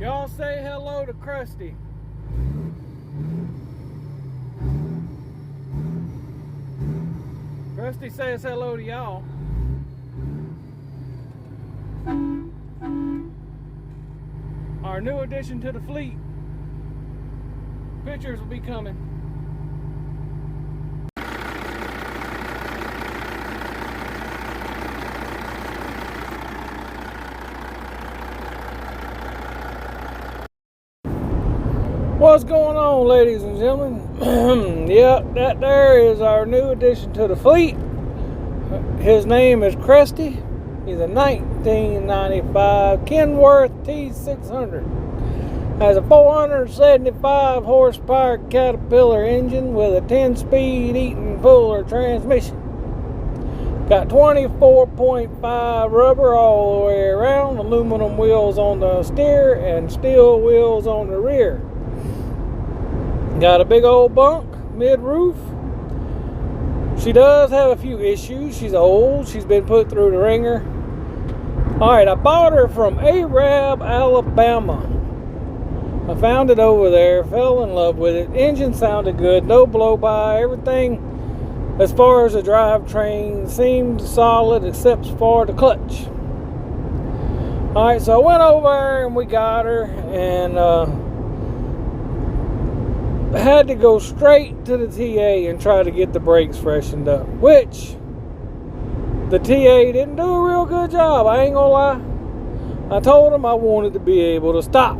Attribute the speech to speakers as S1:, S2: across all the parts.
S1: Y'all say hello to Krusty. Krusty says hello to y'all. Our new addition to the fleet. Pictures will be coming. What's going on, ladies and gentlemen? Yep, that there is our new addition to the fleet. His name is Krusty. He's a 1995 Kenworth T600. Has a 475 horsepower Caterpillar engine with a 10-speed Eaton Fuller transmission. Got 24.5 rubber all the way around, aluminum wheels on the steer and steel wheels on the rear. Got a big old bunk mid-roof. She does have a few issues. She's old. She's been put through the ringer. Alright, I bought her from Arab, Alabama. I found it over there, fell in love with it. Engine sounded good, no blow-by. Everything as far as the drivetrain seemed solid except for the clutch. Alright, so I went over and we got her, and had to go straight to the TA and try to get the brakes freshened up, which the TA didn't do a real good job, I ain't gonna lie. I told them I wanted to be able to stop.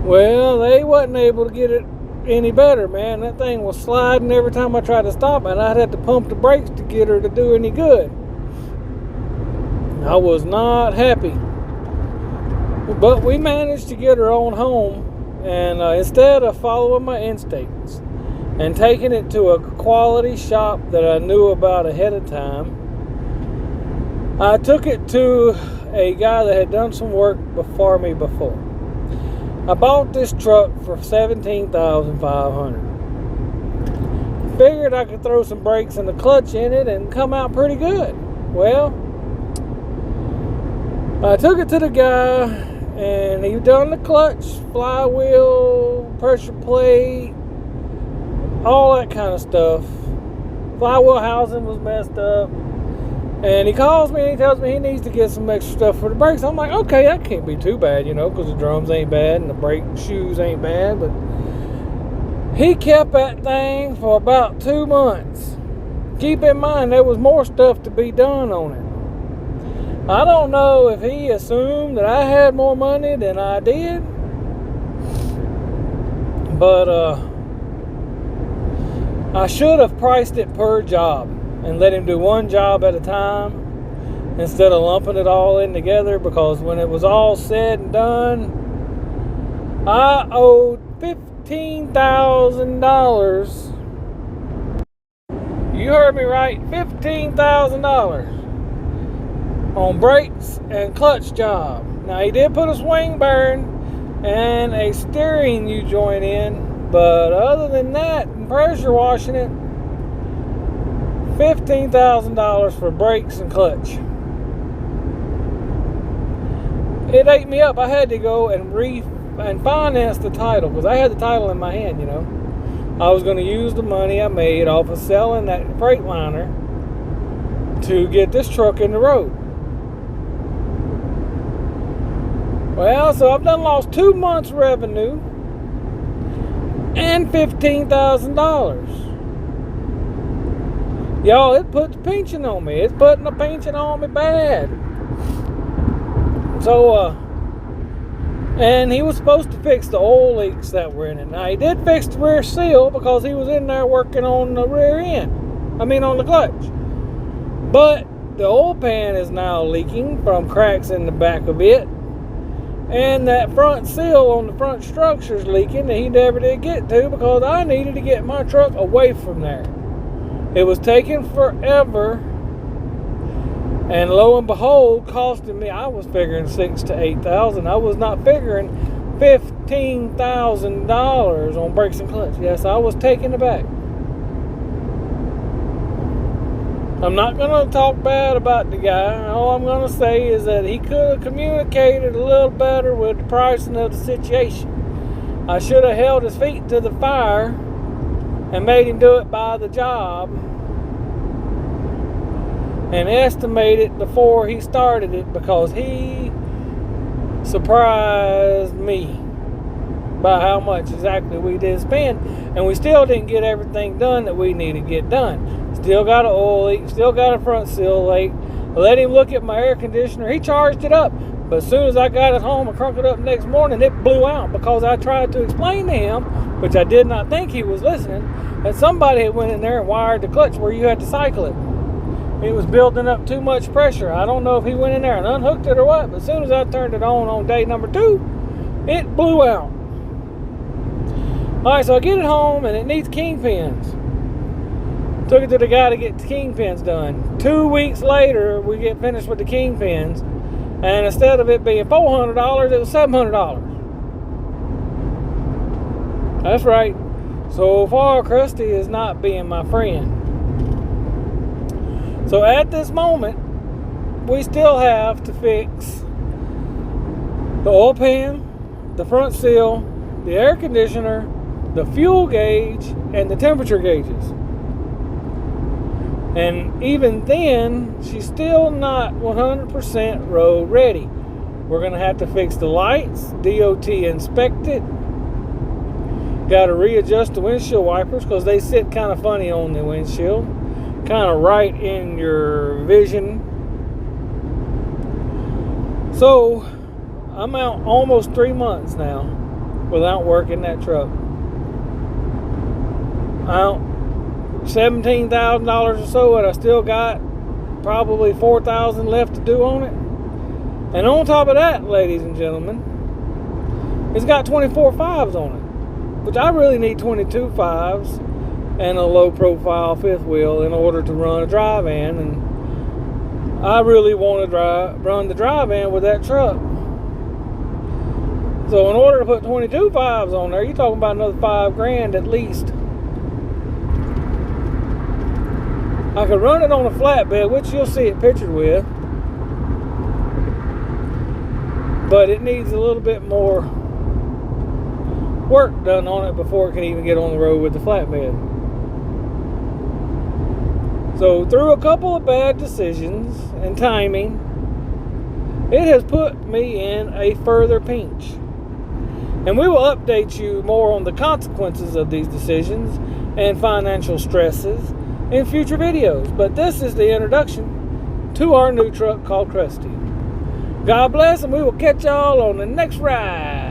S1: Well, they wasn't able to get it any better, man. That thing was sliding every time I tried to stop, and I'd have to pump the brakes to get her to do any good. I was not happy. But we managed to get her on home. And instead of following my instincts and taking it to a quality shop that I knew about ahead of time, I took it to a guy that had done some work before me before. I bought this truck for $17,500. Figured I could throw some brakes and the clutch in it and come out pretty good. Well, I took it to the guy, and he done the clutch, flywheel, pressure plate, all that kind of stuff. Flywheel housing was messed up. And he calls me and he tells me he needs to get some extra stuff for the brakes. I'm like, okay, that can't be too bad, you know, because the drums ain't bad and the brake shoes ain't bad. But he kept that thing for about 2 months. Keep in mind, there was more stuff to be done on it. I don't know if he assumed that I had more money than I did, but I should have priced it per job and let him do one job at a time instead of lumping it all in together, because when it was all said and done, I owed $15,000. You heard me right, $15,000. On brakes and clutch job. Now, he did put a swing bearing and a steering U-joint in, but other than that, and pressure washing it, $15,000 for brakes and clutch. It ate me up. I had to go and finance the title, because I had the title in my hand, you know. I was going to use the money I made off of selling that Freightliner to get this truck in the road. Well, so I've done lost 2 months revenue and $15,000. Y'all, it puts a pinching on me. It's putting a pinching on me bad. So, and he was supposed to fix the oil leaks that were in it. Now, he did fix the rear seal because he was in there working on the rear end. On the clutch. But the oil pan is now leaking from cracks in the back of it. And that front seal on the front structure is leaking that he never did get to, because I needed to get my truck away from there. It was taking forever, and lo and behold, costing me, I was figuring $6,000 to $8,000. I was not figuring $15,000 on brakes and clutch. Yes, I was taken aback. I'm not going to talk bad about the guy. All I'm going to say is that he could have communicated a little better with the pricing of the situation. I should have held his feet to the fire and made him do it by the job and estimate it before he started it, because he surprised me by how much exactly we did spend, and we still didn't get everything done that we needed to get done. Still got an oil leak, still got a front seal leak. I let him look at my air conditioner. He charged it up, but as soon as I got it home and cranked it up next morning, it blew out, because I tried to explain to him, which I did not think he was listening, that somebody had went in there and wired the clutch where you had to cycle it. It was building up too much pressure. I don't know if he went in there and unhooked it or what, but as soon as I turned it on day number 2, it blew out. Alright, so I get it home and it needs kingpins. Took it to the guy to get the kingpins done. 2 weeks later, we get finished with the kingpins, and instead of it being $400, it was $700. That's right. So far, Krusty is not being my friend. So at this moment, we still have to fix the oil pan, the front seal, the air conditioner, the fuel gauge, and the temperature gauges. And even then, she's still not 100% road ready. We're going to have to fix the lights, DOT inspect it. Got to readjust the windshield wipers, because they sit kind of funny on the windshield, kind of right in your vision. So I'm out almost 3 months now without working that truck. Out $17,000 or so, and I still got probably $4,000 left to do on it. And on top of that, ladies and gentlemen, it's got 24 5s on it, which I really need 22 5s and a low profile fifth wheel in order to run a dry van, and I really want to run the dry van with that truck. So in order to put 22 5s on there, you're talking about another $5,000 at least. I could run it on a flatbed, which you'll see it pictured with, but it needs a little bit more work done on it before it can even get on the road with the flatbed. So through a couple of bad decisions and timing, it has put me in a further pinch. And we will update you more on the consequences of these decisions and financial stresses in future videos. But this is the introduction to our new truck called Krusty. God bless, and we will catch y'all on the next ride.